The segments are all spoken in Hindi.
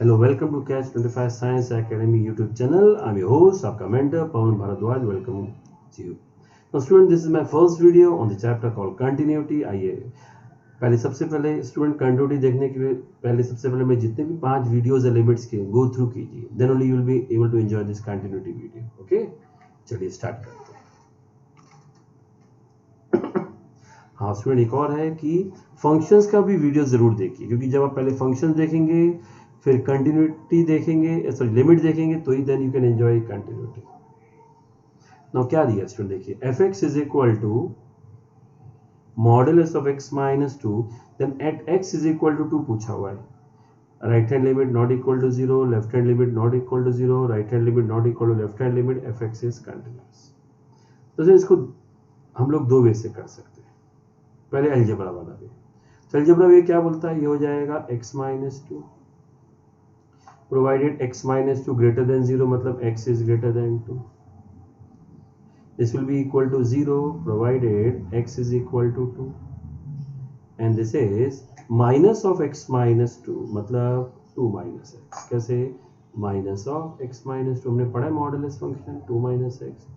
Hello, welcome to Catch 25 Science Academy YouTube channel. I'm your host, आपका mentor Pawan Bharadwaj. Welcome to you. Now, student, this is my first video on the chapter called Continuity. आइए सबसे पहले स्टूडेंट कंटिन्यूटी देखने के लिए सबसे पहले मैं जितने भी 5 वीडियोस है लिमिट्स के गो थ्रू कीजिए. Then only you will be able to enjoy this continuity video. Okay, चलिए स्टार्ट करते हैं. हाँ स्टूडेंट, एक और है कि फंक्शंस का भी वीडियो जरूर देखिए, क्योंकि जब आप पहले फंक्शंस देखेंगे फिर कंटिन्यूटी देखेंगे, सॉरी लिमिट देखेंगे, तो ही then you can enjoy continuity. Now क्या दिया स्टूडेंट, देखिए f x is equal to modulus of x minus two, then at x is equal to 2 पूछा हुआ है. Right hand limit not equal to 0, left hand limit not equal to 0, right hand limit not equal to left hand limit, f x is continuous. तो इसको हम लोग दो वे से कर सकते हैं. पहले अलजेब्रा वाला वे. तो अलजेब्रा वे क्या बोलता है, ये हो जाएगा x minus two provided x minus 2 greater than 0, मतलब x is greater than 2. This will be equal to 0 provided x is equal to 2. And this is minus of x minus 2, मतलब 2 minus x. कैसे minus of x minus 2, हमने पढ़ा है modulus function 2 minus x,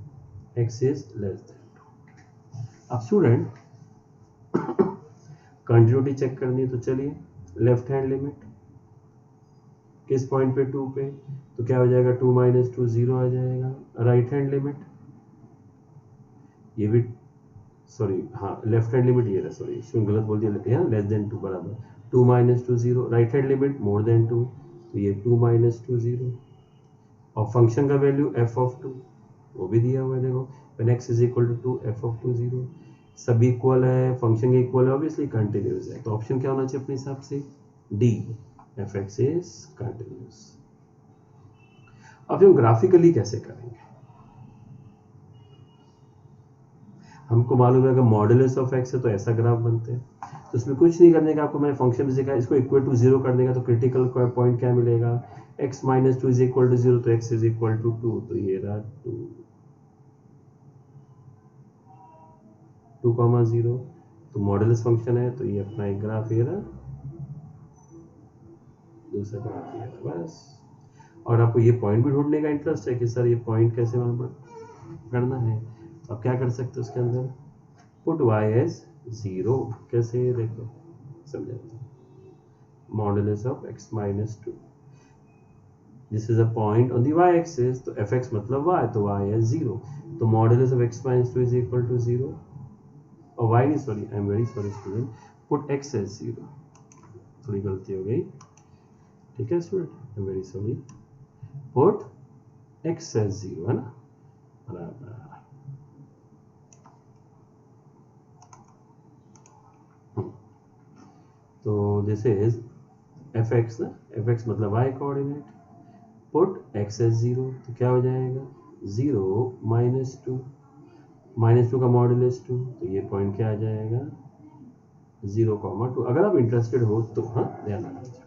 x is less than 2. अब स्टूडेंट कंटिन्यूटी चेक करनी है, तो चलिए लेफ्ट हैंड लिमिट किस पॉइंट पे 2 पे, तो क्या हो जाएगा 2 माइनस 2 0 आ जाएगा. राइट हैंड लिमिट ये भी, सॉरी हाँ लेफ्ट हैंड लिमिट ये रहा, सॉरी इसमें गलत बोल दिया, यहाँ लेस देन 2 बराबर 2 माइनस 2 0. राइट हैंड लिमिट मोर देन 2, तो ये 2 माइनस 2 0. और फंक्शन का वैल्यू एफ ऑफ 2 वो भी दिया हुआ है, देखो when x is equal to 2 F of 2 0. सब इक्वल है, फंक्शन इक्वल है, ऑब्वियसली कंटिन्यूअस है, तो ऑप्शन क्या होना चाहिए अपने हिसाब से, डी, fx is continuous. अब हम ग्राफिकली कैसे करेंगे, हमको मालूम है अगर मॉडुलस ऑफ x है तो ऐसा ग्राफ बनते हैं. तो इसमें कुछ नहीं करने का, आपको मैंने फंक्शन भी सिखाया, इसको इक्वल टू 0 कर देगा तो क्रिटिकल पॉइंट क्या मिलेगा, x minus 2 is equal to 0, तो x इज इक्वल टू 2, तो ये रहा 2,0. तो मॉडुलस फंक्शन है, तो ये अपना एक ग्राफ ये रहा, दूसरा ग्राफ ये रहा, बस. और आपको ये पॉइंट भी ढूंढने का इंटरेस्ट है कि सर ये पॉइंट कैसे करना है, तो आप क्या कर सकते हो उसके अंदर, पुट y एज 0. कैसे, देखो समझा, modulus of x minus 2, this is a point on the y axis, तो fx मतलब y, तो y एज 0, तो modulus of x minus 2 is equal to 0. और y नहीं, sorry I am very sorry student, put x as 0, थोड़ी गलती हो गई, ठीक है student, I am very sorry, put x as 0, है ना, बराबर. तो दिस इज fx ना, fx मतलब y coordinate, put x as 0, तो क्या हो जाएगा 0 माइनस 2, माइनस 2 का मॉडुलस 2, तो ये पॉइंट क्या आ जाएगा 0,2. अगर आप इंटरेस्टेड हो तो हाँ ध्यान रखिए.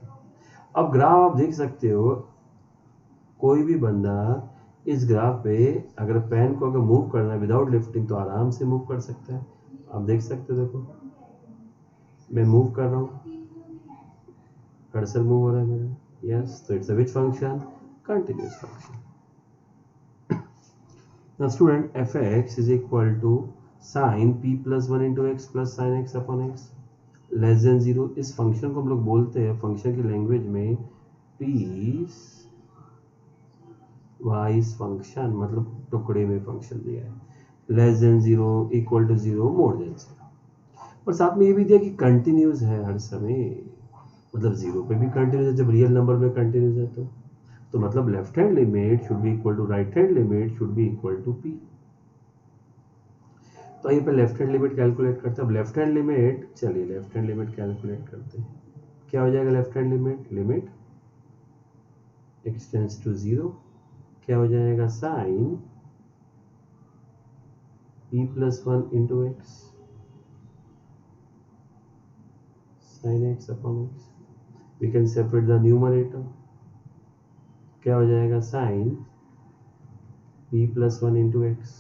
अब ग्राफ आप देख सकते हो, कोई भी बंदा इस ग्राफ पे अगर पेन को अगर मूव करना है विदाउट लिफ्टिंग तो आराम से मूव कर सकता है. आप देख सकते हो, देखो मैं मूव कर रहा हूँ, कर्सर मूव हो रहा है मेरा, यस, तो it's a which function, continuous function. Now student fx is equal to sin p plus 1 into x plus sin x upon x less than 0. इस फंक्शन को हम लोग बोलते हैं फंक्शन की लैंग्वेज में पीस वाइज फंक्शन, मतलब टुकड़े में फंक्शन दिया है, less than 0, equal to 0, more than 0. और साथ में ये भी दिया कि कंटिन्यूस है हर समय, मतलब 0 पे भी कंटिन्यूस है, जब रियल नंबर में कंटिन्यूस है तो मतलब left hand limit should be equal to right hand limit should be equal to p. तो ये पे लेफ्ट हैंड लिमिट कैलकुलेट करते हैं. अब लेफ्ट हैंड लिमिट, चलिए लेफ्ट हैंड लिमिट कैलकुलेट करते हैं. क्या हो जाएगा left hand limit, limit x tends to 0, क्या हो जाएगा sine p plus 1 into x, sine x upon x. We can separate the numerator, क्या हो जाएगा sine p plus 1 into x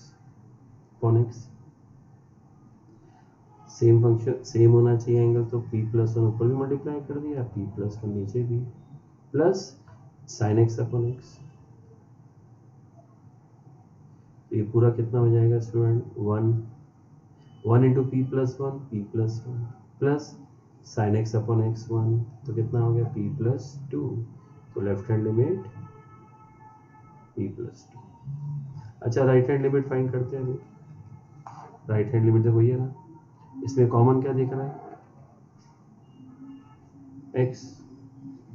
upon x. Same function same होना चाहिए एंगल, तो p प्लस 1 ऊपर भी मल्टीप्लाई कर दिया, p प्लस 1 नीचे भी, plus sine x upon x, तो ये पूरा कितना हो जाएगा student, 1 into P plus one plus sine x upon x 1, तो कितना हो गया p प्लस 2, तो left hand limit p plus 2। अच्छा राइट हैंड लिमिट फाइंड करते हैं अभी। राइट हैंड लिमिट देखो ये ना, इसमें कॉमन क्या दिख रहा है, x,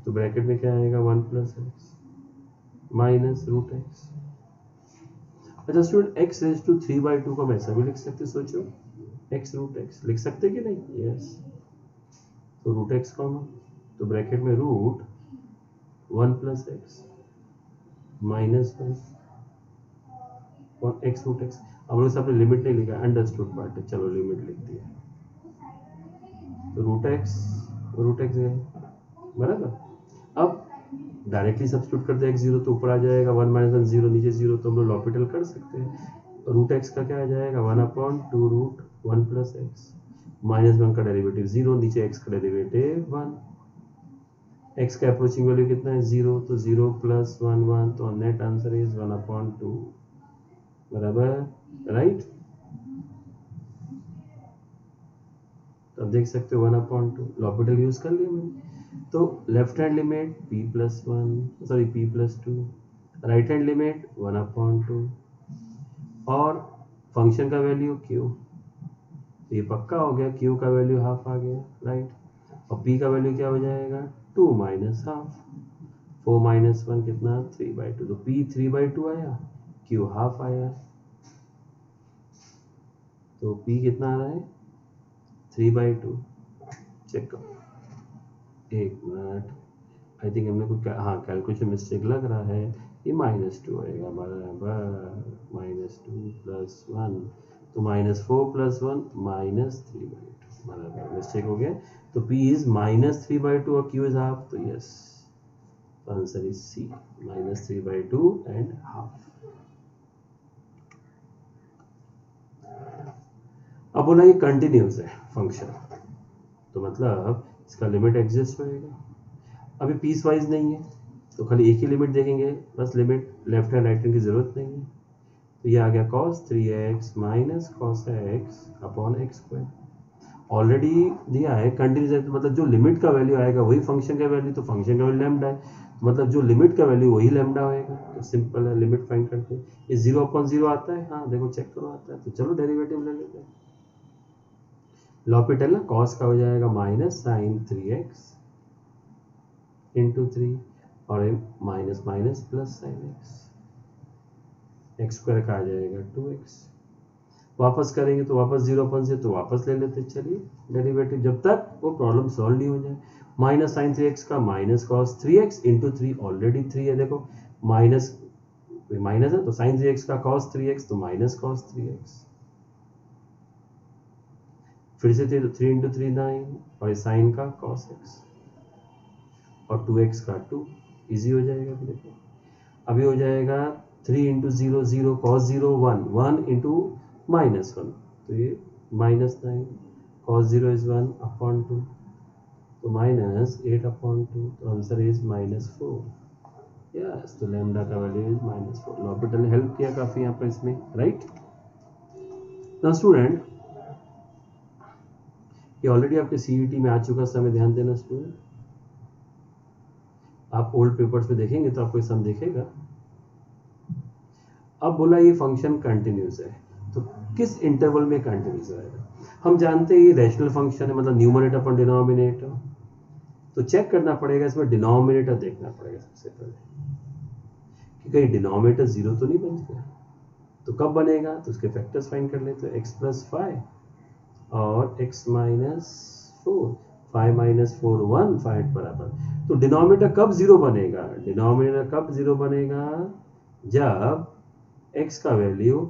तो ब्रैकेट में क्या आएगा 1 plus x minus root x. अच्छा स्टूडेंट x रेज टू 3/2 को हम ऐसा भी लिख सकते, सोचो x रूट एक्स लिख सकते कि नहीं, यस, तो रूट एक्स कॉमन, तो ब्रैकेट में रूट 1 प्लस एक्स माइनस 1 और x रूट एक्स। अब लोग आपने लिमिट नहीं लिखा, अंडरस्टूड पार्ट है, चलो लिमिट लिख दिया, तो रूट एक्स है बराबर। अब डायरेक्टली सब्स्टिट्यूट करते हैं, x 0 तो ऊपर आ जाएगा 1 माइनस 1 0, नीचे 0, तो हम लोग लॉपिटल कर सकते हैं। रूट एक्स का क्या आ जाएगा 1/2 रूट 1 प्लस एक्स माइनस 1 का डेरिवेटिव 0, नीचे x का डेरिवेटिव 1, x का अप्रोचिंग वैल्यू कितना है 0, तो 0 प्लस 1 1, तो नेट आंसर इज 1/2 बराबर, राइट। तो अब देख सकते हो 1/2 लॉपिटल यूज कर लिया मैंने, तो left hand limit p plus 2, right hand limit 1/2 और फंक्शन का वैल्यू q, ये पक्का हो गया, q का वैल्यू हाफ आ गया, राइट, और p का वैल्यू क्या हो जाएगा 2 माइनस हाफ, 4 माइनस 1 कितना 3/2, तो p 3/2 आया, q हाफ आया, तो p कितना आ रहा है 3/2। चेक करो, एक मिनट, आई थिंक हमने कुछ हाँ कैलकुलेशन मिस्टेक लग रहा है, ये -2 आएगा बराबर, -2 प्लस 1, तो -4 प्लस 1 -3/2 बराबर, मिस्टेक हो गया, तो p इज -3/2 और q इज हाफ, तो yes answer is C, -3/2 and half. अब बोला ये कंटिन्यूस है फंक्शन, तो मतलब इसका लिमिट एग्जिस्ट होएगा, अभी पीस वाइज नहीं है तो खाली एक ही लिमिट देखेंगे, बस limit left hand right hand की जरूरत नहीं है, तो ये आ गया cos 3x minus cos x upon x square, already दिया है कंटिन्यूस है, तो मतलब जो लिमिट का वैल्यू आएगा वही फंक्शन का वैल्यू, तो फंक्शन का वैल्यू लैम्डा है, तो मतलब जो लिमिट का वैल्यू वही लैम्डा होएगा, तो सिंपल है, लिमिट फाइंड करते हैं, ये 0/0 आता है, हाँ देखो चेक करो आता है, तो चलो डेरिवेटिव ले लेते हैं, लॉपिटल ना cos का हो जाएगा माइनस साइन 3x इंटू 3 और minus minus plus sine x square का आ जाएगा 2x, वापस करेंगे तो वापस 0/0 तो वापस ले लेते, चलिए डेरिवेटिव जब तक वो प्रॉब्लम सॉल्व नहीं हो जाए, माइनस साइन 3x का minus cos 3x into 3, already 3 है, देखो माइनस माइनस है, तो साइन 3x का cos 3x, तो माइनस cos 3x, फिर से 3 इंटू 3 9, और साइन का cos x और 2x का 2, इजी हो जाएगा, देखो अभी हो जाएगा 3 इंटू 0 0 cos 0 1 1 इंटू माइनस 1, तो ये -9 cos 0 इज 1/2, तो -8/2, तो आंसर इज -4, यस, तो लैम्डा का वैल्यू इज -4, लॉपिटल ने हेल्प किया काफी यहाँ पर इसमें, राइट। नाउ स्टूडेंट ये ऑलरेडी आपके सीईटी में आ चुका समय, ध्यान देना स्टूडेंट, आप ओल्ड पेपर्स में देखेंगे तो आपको ये सम दिखेगा। अब बोला ये फंक्शन कंटिन्यूस है, तो किस इंटरवल में कंटिन्यूस रहेगा, हम जानते हैं ये रैशनल फंक्शन है, मतलब न्यूमरेटर अपॉन डिनोमिनेटर, तो चेक करना पड़ेगा इसमें, डिनोमिनेटर देखना पड़ेगा सबसे पहले कि कहीं डिनोमिनेटर 0 तो नहीं बन गया, तो कब बनेगा, तो उसके फैक्टर्स फाइंड कर लेते हैं, x + 5 और x - 4, 5 - 4 1 5 बराबर, तो डिनोमिनेटर कब 0 बनेगा, डिनोमिनेटर कब 0 बनेगा, जब x का वैल्यू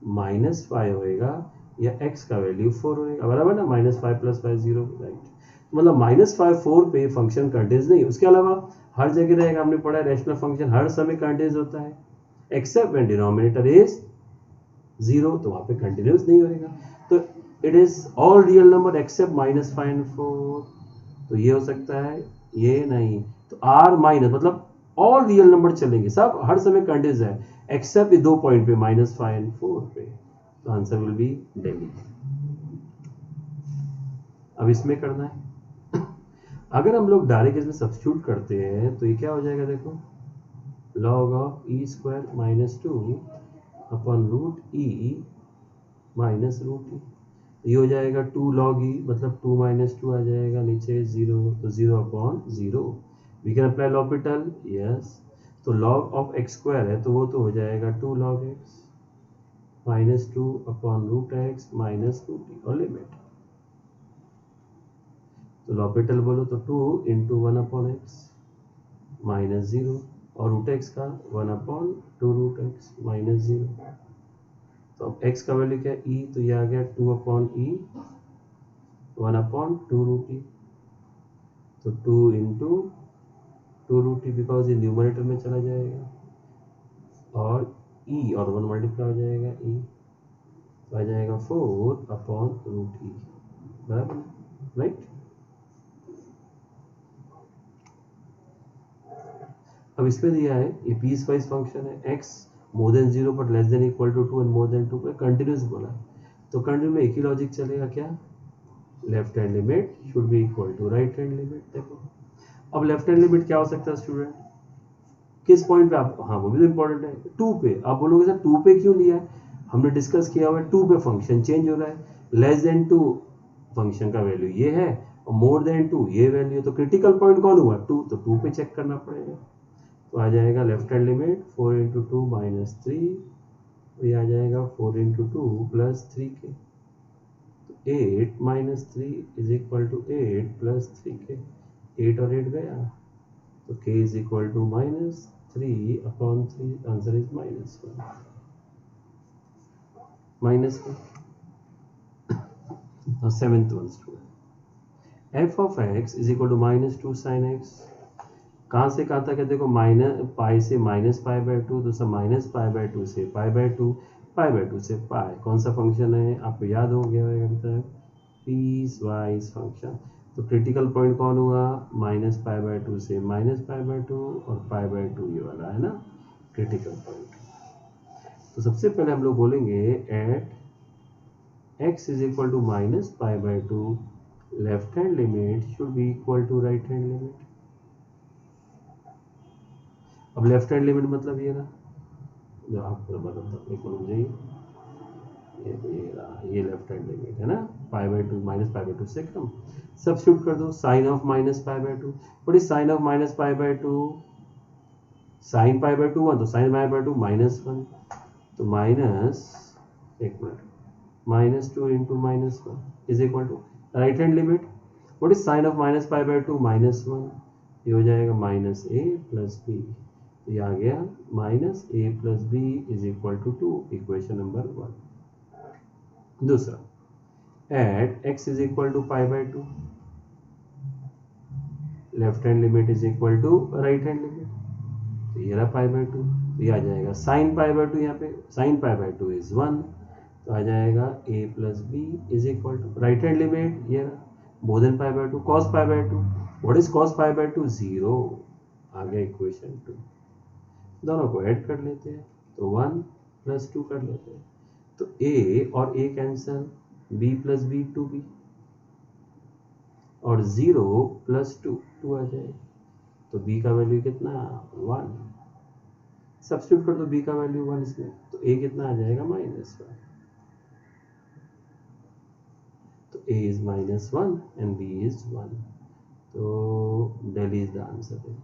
-5 होएगा या x का वैल्यू 4 होएगा, बराबर ना, -5 + 5 0, राइट, मतलब -5 4 पे फंक्शन कंटिन्यूस नहीं, उसके अलावा हर जगह रहेगा, हमने पढ़ा है रैशनल फंक्शन हर समय कंटिन्यूस होता है, एक्सेप्ट व्हेन डिनोमिनेटर इज 0, तो वहां पे कंटिन्यूस नहीं होएगा, तो it is all real number except -5 and 4, तो ये हो सकता है, ये नहीं, तो r माइनस मतलब ऑल रियल नंबर चलेंगे, सब हर समय कंटिन्यूस है एक्सेप्ट ये 2 पॉइंट पे -5 एंड 4 पे। तो आंसर विल बी दिल्ली। अब इसमें करना है अगर हम लोग डायरेक्ट इसमें सब्स्टिट्यूट करते हैं तो ये क्या हो जाएगा, देखो log of e square minus 2 upon root e minus root e, ये हो जाएगा 2 log e, मतलब 2 माइनस 2 आ जाएगा नीचे 0, तो 0 upon 0। We can apply L'Hopital, yes. तो log ऑफ x स्क्वायर है तो वो तो हो जाएगा 2 log x minus 2 upon root x minus root e, और लिमिट। तो लॉपिटल बोलो तो 2 इंटू 1 अपॉन एक्स माइनस 0, और रूट एक्स का 1 अपॉन 2 रूट एक्स माइनस 0। तो अब x का वैल्यू क्या है e, तो ये आ गया 2 upon e 1 upon 2 root e, तो 2 इंटू 2 रूट e, बिकॉज ये न्यूमरेटर में चला जाएगा, और e और 1 मल्टीप्लाई हो जाएगा e, तो आ जाएगा 4 अपॉन रूट e, बराबर, राइट। अब इसमें दिया है ये पीस वाइज फंक्शन है, x more than 0 but less than equal to 2 and more than 2 पे कंटिन्यूस बोला है, तो कंटिन्यू में एक ही लॉजिक चलेगा, क्या, left hand limit should be equal to right hand limit. देखो अब लेफ्ट हैंड लिमिट क्या हो सकता है स्टूडेंट, किस पॉइंट पे आप, हाँ वो भी तो इंपॉर्टेंट है, 2 पे। आप बोलोगे सर 2 पे क्यों लिया है, हमने डिस्कस किया हुआ है 2 पे फंक्शन चेंज हो रहा है, लेस देन 2 फंक्शन का वैल्यू ये है और मोर देन 2 ये वैल्यू, तो क्रिटिकल पॉइंट कौन हुआ 2, तो 2 पे चेक करना पड़ेगा। तो आ जाएगा left hand limit 4 into 2 minus 3, तो ये आ जाएगा 4 इंटू 2 प्लस 3 के, तो 8 minus 3 is equal to 8 plus 3 k, 8 और 8 गया, तो k is equal to minus 3 upon 3, answer is minus 1, minus 1। और seventh one student, F of x is equal to minus 2 sine x, कहाँ से कहाँ तक है, देखो माइनस पाई से माइनस पाई बाय 2, दूसरा माइनस पाई बाय 2 से पाई बाय 2, पाई बाय 2 से पाई, कौन सा फंक्शन है आपको याद हो गया होगा अभी तक, पीस वाइज फंक्शन। तो क्रिटिकल पॉइंट कौन हुआ, माइनस पाई बाय 2 से माइनस पाई बाय 2 और पाई बाय 2 ये वाला है ना क्रिटिकल पॉइंट। तो सबसे पहले हम लोग बोलेंगे at x is equal to minus pi by 2 left hand limit should be equal to right hand limit. अब लेफ्ट हैंड लिमिट मतलब ये रहा, जो आपको बताता हूँ, एक मिनट मुझे ये लेफ्ट हैंड लिमिट है ना, pi by 2 minus pi by 2 से कम। सब्स्टिट्यूट कर दो sine of minus pi by 2, what is sine of minus pi by 2, sine pi by 2 1, तो साइन पाई बाय 2 माइनस 1, तो माइनस, एक minute, minus 2 into minus 1 is equal to right hand limit, what is sine of minus pi by 2 minus 1, ये हो जाएगा माइनस ए प्लस बी, तो ये आ गया minus A plus B is equal to 2, equation number 1। दूसरा at x is equal to pi by 2 left hand limit is equal to right hand limit, तो ये रहा पाई बाय 2, तो ये आ जाएगा साइन पाई बाय 2, यहाँ पे साइन पाई बाय 2 इज 1, तो आ जाएगा a plus B is equal to right hand limit, ये रहा more than pi by 2 cos pi by 2, what is cos pi by 2 0, आ गया इक्वेशन 2। दोनों को ऐड कर लेते हैं तो 1 प्लस 2 कर लेते हैं, तो a और a cancel, b plus B 2b, और 0 प्लस 2 2 आ जाएगा, तो b का वैल्यू कितना 1, सब्स्टिट्यूट कर दो b का वैल्यू 1 इसमें, तो a कितना आ जाएगा माइनस 1, तो a is minus 1 and b is 1, तो दिल्ली इज द आंसर।